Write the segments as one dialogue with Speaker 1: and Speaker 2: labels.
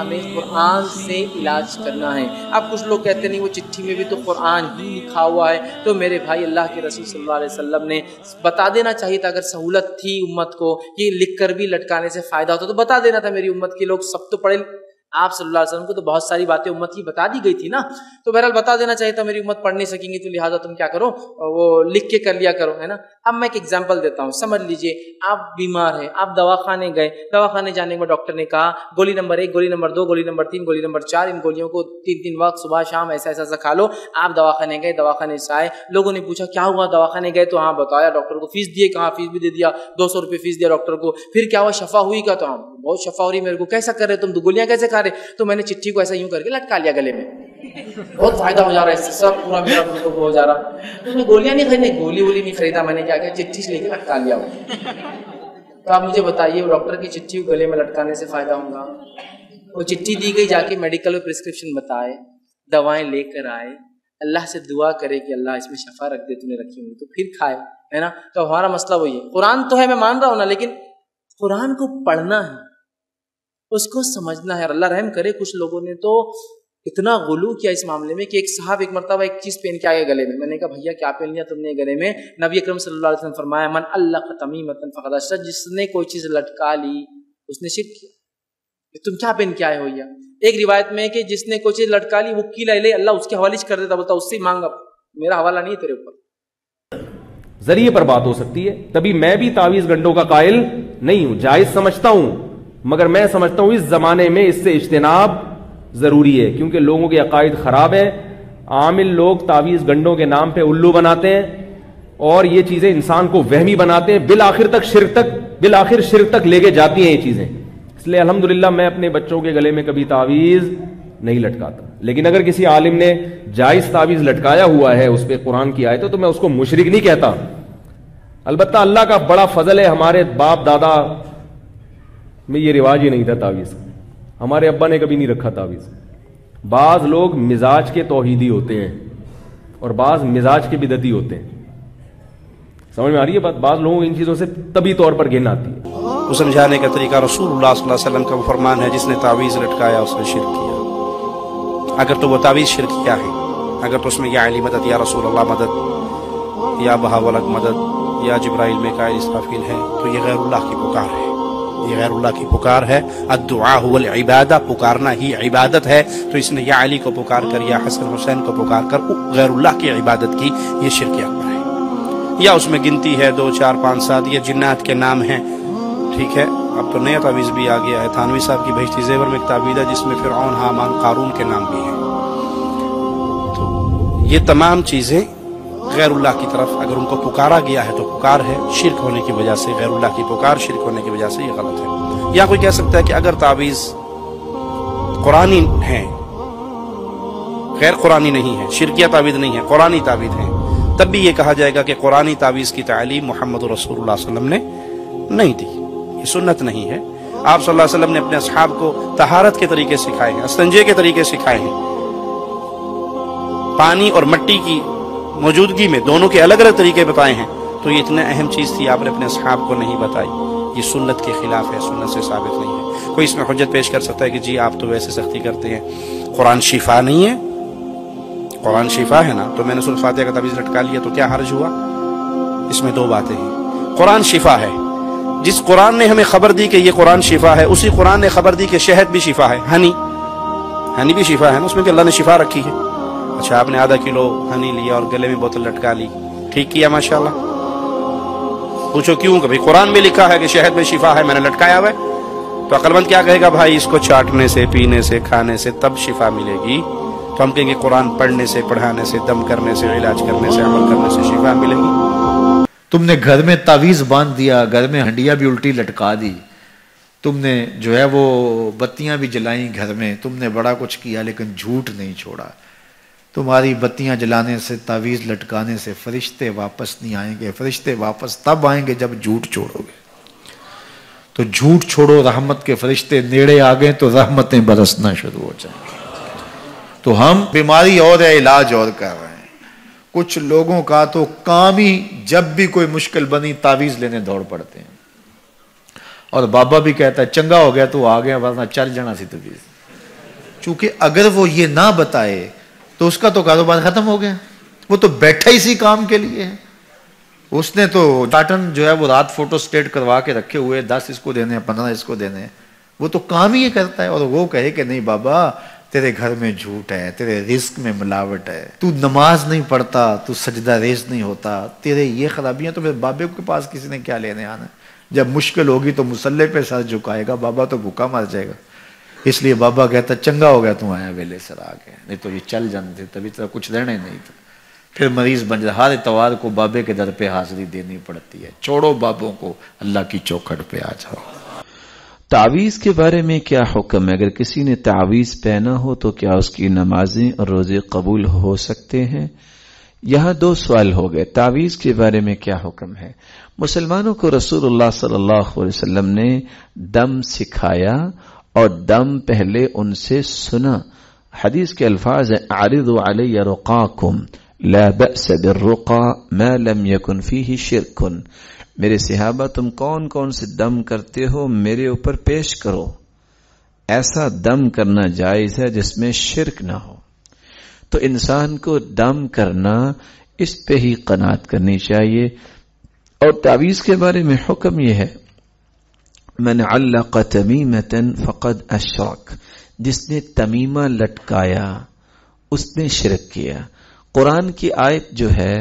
Speaker 1: ہمیں قرآن سے علاج کرنا ہے۔ اب کچھ لوگ کہتے نہیں وہ چٹھی میں بھی تو قرآن ہی لکھا ہوا ہے، تو میرے بھائی اللہ کے رسول صلی اللہ علیہ وسلم نے بتا دینا چاہیے تھا، اگر سہولت تھی امت کو کہ لکھ کر بھی لٹکانے سے فائدہ ہوتا تو بتا دینا تھا۔ میری امت کے لوگ سب تو پڑھے، آپ صلی اللہ علیہ وسلم کو تو بہت ساری باتیں امت کی بتا دی گئی تھی نا، تو بہرحال بتا دینا چاہیے تھا، میری امت پڑھ نہیں سکیں گی تو لہٰذا تم کیا کرو، وہ لکھ کے کر لیا کرو، ہے نا۔ اب میں ایک ایگزامپل دیتا ہوں، سمجھ لیجئے آپ بیمار ہیں، آپ دواخانے گئے، دواخانے جانے کے بعد ڈاکٹر نے کہا گولی نمبر 1، گولی نمبر 2، گولی نمبر 3، گولی نمبر 4، ان گولیوں کو 3 وقت صبح شام ایسا ایسا کھا لو۔ آپ دواخانے گئے، دواخانے سے آئے، لوگوں نے پوچھا کیا ہوا، دواخانے گئے تو ہاں بتایا، ڈاکٹر کو فیس دیے، کہاں فیس بھی دے دیا، 200 روپے فیس دیا ڈاکٹر کو۔ پھر کیا ہوا، شفا ہوئی کا، تو ہاں بہت شفا ہو رہی میرے کو۔ کیسا کر رہے تم، تو گولیاں کیسے کھا رہے؟ تو میں نے چٹھی کو ایسا یوں کر کے لٹکا لیا گلے میں، بہت فائدہ ہو جا رہا ہے اس سے، سب پورا میرا مطلب ہو جا رہا۔ تو میں گولیاں نہیں خریدی، گولی وولی نہیں خریدا، میں نے کیا کیا، چٹھی سے لے کے لٹکا لیا۔ تو آپ مجھے بتائیے وہ ڈاکٹر کی چٹھی کو گلے میں لٹکانے سے فائدہ ہوگا؟ وہ چٹھی دی گئی، جا کے میڈیکل میں پرسکرپشن بتائے، دوائیں لے کر آئے، اللہ سے دعا کرے کہ اللہ اس میں شفا رکھ دے، تو نے رکھی ہوئی تو پھر کھائے، ہے نا۔ تو ہمارا مسئلہ وہی ہے، قرآن تو ہے میں مان رہا ہوں نا، لیکن قرآن کو پڑھنا ہے، اس کو سمجھنا ہے۔ اور اللہ رحم کرے کچھ لوگوں نے تو اتنا غلو کیا اس معاملے میں کہ ایک صاحب ایک مرتبہ ایک چیز پہن کے آئے گلے میں، میں نے کہا بھیا کیا پہن لیا تم نے گلے میں؟ نبی اکرم صلی اللہ علیہ وسلم فرمایا من علق تمیمۃ فقد اشرک، جس نے کوئی چیز لٹکا لی اس نے شرک کیا۔ تم کیا پہن کے آئے ہو؟ یا ایک روایت میں کہ جس نے کوئی چیز لٹکا لی وہ کی لے اللہ اس کے حوالے کر دیتا، بتا اس سے مانگا، میرا حوالہ نہیں ہے تیرے اوپر۔
Speaker 2: ذریعے پر بات ہو سکتی ہے، تبھی میں بھی تعویذ گنڈوں کا قائل نہیں ہوں، جائز سمجھتا ہوں، مگر میں سمجھتا ہوں اس زمانے میں اس سے اجتناب ضروری ہے، کیونکہ لوگوں کے عقائد خراب ہیں۔ عامل لوگ تعویذ گنڈوں کے نام پہ الو بناتے ہیں اور یہ چیزیں انسان کو وہمی بناتے ہیں، بالآخر شرک تک لے کے جاتی ہیں یہ چیزیں۔ اس لیے الحمدللہ میں اپنے بچوں کے گلے میں کبھی تعویذ نہیں لٹکاتا، لیکن اگر کسی عالم نے جائز تعویذ لٹکایا ہوا ہے اس پہ قرآن کی آیت تو میں اس کو مشرک نہیں کہتا۔ البتہ اللہ کا بڑا فضل ہے، ہمارے باپ دادا میں یہ رواج ہی نہیں تھا تعویذ، ہمارے ابا نے کبھی نہیں رکھا تعویذ۔ بعض لوگ مزاج کے توحیدی ہوتے ہیں اور بعض مزاج کے بدعتی ہوتے ہیں، سمجھ میں آ رہی ہے بات؟ بعض لوگوں کو ان چیزوں سے طبی طور پر گھن آتی ہے۔
Speaker 3: وہ سمجھانے کا طریقہ رسول اللہ صلی اللہ علیہ وسلم کا وہ فرمان ہے جس نے تعویذ لٹکایا اس نے شرک کیا۔ اگر تو وہ تعویذ شرک کیا ہے، اگر تو اس میں یا علی مدد، یا رسول اللہ مدد، یا بہاولک مدد، یا جبرائیل میکائیل اسرافیل ہے، تو یہ غیر اللہ کی پکار ہے، یہ غیر اللہ کی پکار ہے۔ الدعاء هو العبادہ، پکارنا ہی عبادت ہے۔ تو اس نے یا علی کو پکار کر یا حسن حسین کو پکار کر غیر اللہ کی عبادت کی، یہ شرک اکبر ہے۔ یا اس میں گنتی ہے 2 4 5 7، یہ جنات کے نام ہیں، ٹھیک ہے۔ اب تو نیا تعویذ بھی آ گیا ہے، تھانوی صاحب کی بہشتی زیور میں ایک تعویذ ہے جس میں فرعون، حامان، قارون کے نام بھی ہیں۔ تو یہ تمام چیزیں غیر اللہ کی طرف اگر ان کو پکارا گیا ہے تو پکار ہے، شرک ہونے کی وجہ سے، غیر اللہ کی پکار شرک ہونے کی وجہ سے یہ غلط ہے۔ یا کوئی کہہ سکتا ہے کہ اگر تعویذ قرآنی ہے، غیر قرآنی نہیں ہے، شرکیہ تعویذ نہیں ہے، قرآنی تعویذ ہے، تب بھی یہ کہا جائے گا کہ قرآنی تعویذ کی تعلیم محمد رسول اللہ صلی اللہ علیہ وسلم نے نہیں دی، یہ سنت نہیں ہے۔ آپ صلی اللہ علیہ وسلم نے اپنے اصحاب کو طہارت کے طریقے سکھائے ہیں، استنجے کے طریقے سکھائے ہیں، پانی اور مٹی کی موجودگی میں دونوں کے الگ الگ طریقے بتائے ہیں، تو یہ اتنا اہم چیز تھی آپ نے اپنے اصحاب کو نہیں بتائی، یہ سنت کے خلاف ہے، سنت سے ثابت نہیں ہے۔ کوئی اس میں حجت پیش کر سکتا ہے کہ جی آپ تو ویسے سختی کرتے ہیں، قرآن شفا نہیں ہے؟ قرآن شفا ہے نا، تو میں نے سورۃ فاتحہ کا تعویذ لٹکا لیا تو کیا حرج ہوا؟ اس میں 2 باتیں ہیں۔ قرآن شفا ہے، جس قرآن نے ہمیں خبر دی کہ یہ قرآن شفا ہے، اسی قرآن نے خبر دی کہ شہد بھی شفا ہے، ہنی بھی شفا ہے نا، اس میں بھی اللہ نے شفا رکھی ہے۔ اچھا آپ نے آدھا کلو ہنی لیا اور گلے میں بوتل لٹکا لی، ٹھیک کیا ماشاءاللہ۔ پوچھو کیوں؟ کہ قرآن میں لکھا ہے کہ شہد میں شفا ہے، میں نے لٹکایا ہوا ہے، تو عقل مند کیا کہے گا؟ بھائی اس کو چاٹنے سے، پینے سے، کھانے سے تب شفا ملے گی، تو ہم کہیں گے قرآن پڑھنے سے، پڑھانے سے، دم کرنے سے، علاج کرنے سے، عمل کرنے سے شفا ملے گی۔
Speaker 4: تم نے گھر میں تعویذ باندھ دیا، گھر میں ہنڈیا بھی الٹی لٹکا دی، تم نے جو ہے وہ بتیاں بھی جلائیں گھر میں، تم نے بڑا کچھ کیا لیکن جھوٹ نہیں چھوڑا۔ تمہاری بتیاں جلانے سے، تعویذ لٹکانے سے فرشتے واپس نہیں آئیں گے، فرشتے واپس تب آئیں گے جب جھوٹ چھوڑو گے۔ تو جھوٹ چھوڑو، رحمت کے فرشتے نیڑے آ گئے تو رحمتیں برسنا شروع ہو جائیں گے۔ تو ہم بیماری اور ہے، علاج اور کر رہے ہیں۔ کچھ لوگوں کا تو کام ہی جب بھی کوئی مشکل بنی تعویذ لینے دوڑ پڑتے ہیں، اور بابا بھی کہتا ہے چنگا ہو گیا تو آ گیا ورنہ چل جانا سی تعویذ۔ چونکہ اگر وہ یہ نہ بتائے تو اس کا تو کاروبار ختم ہو گیا، وہ تو بیٹھا اسی کام کے لیے ہے. اس نے تو ٹاٹن جو ہے وہ رات فوٹو سٹیٹ کروا کے رکھے ہوئے، 10 اس کو دینے ہیں، 15 اس کو دینے ہیں. وہ تو کام ہی یہ کرتا ہے. اور وہ کہے کہ نہیں بابا تیرے گھر میں جھوٹ ہے، تیرے رزق میں ملاوٹ ہے، تو نماز نہیں پڑھتا، تو سجدہ ریز نہیں ہوتا، تیرے یہ خرابیاں، تو پھر بابے کے پاس کسی نے کیا لینے آنا؟ جب مشکل ہوگی تو مصلے پہ سر جھکائے گا، بابا تو بھوکا مر جائے گا. اس لیے بابا کہتا چنگا ہو گیا تم آیا ویلے سر آ گیا، نہیں تو یہ چل جانے تھے، تبھی طرح کچھ رہنا ہی نہیں تھا. پھر مریض بن جائے. ہر اتوار کو بابے کے در پہ حاضری دینی پڑتی ہے. چھوڑو بابوں کو، اللہ کی چوکھٹ پہ آ جاؤ.
Speaker 5: تعویذ کے بارے میں کیا حکم ہے؟ اگر کسی نے تعویذ پہنا ہو تو کیا اس کی نمازیں اور روزے قبول ہو سکتے ہیں؟ یہاں 2 سوال ہو گئے. تعویذ کے بارے میں کیا حکم ہے؟ مسلمانوں کو رسول اللہ صلی اللہ علیہ وسلم نے دم سکھایا اور دم پہلے ان سے سنا. حدیث کے الفاظ ہیں اعرضوا علی رقاکم لا بأس بالرقا ما لم يكن فيه شرک. میرے صحابہ تم کون کون سے دم کرتے ہو میرے اوپر پیش کرو. ایسا دم کرنا جائز ہے جس میں شرک نہ ہو. تو انسان کو دم کرنا اس پہ ہی قناعت کرنی چاہیے. اور تعویذ کے بارے میں حکم یہ ہے من علق تمیمۃ فقد اشرک. جس نے تمیمہ لٹکایا اس نے شرک کیا. قرآن کی آیت جو ہے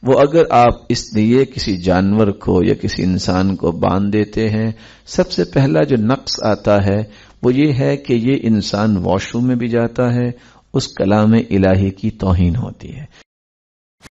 Speaker 5: وہ اگر آپ اس لیے کسی جانور کو یا کسی انسان کو باندھ دیتے ہیں، سب سے پہلا جو نقص آتا ہے وہ یہ ہے کہ یہ انسان واش روم میں بھی جاتا ہے، اس کلام الہی کی توہین ہوتی ہے.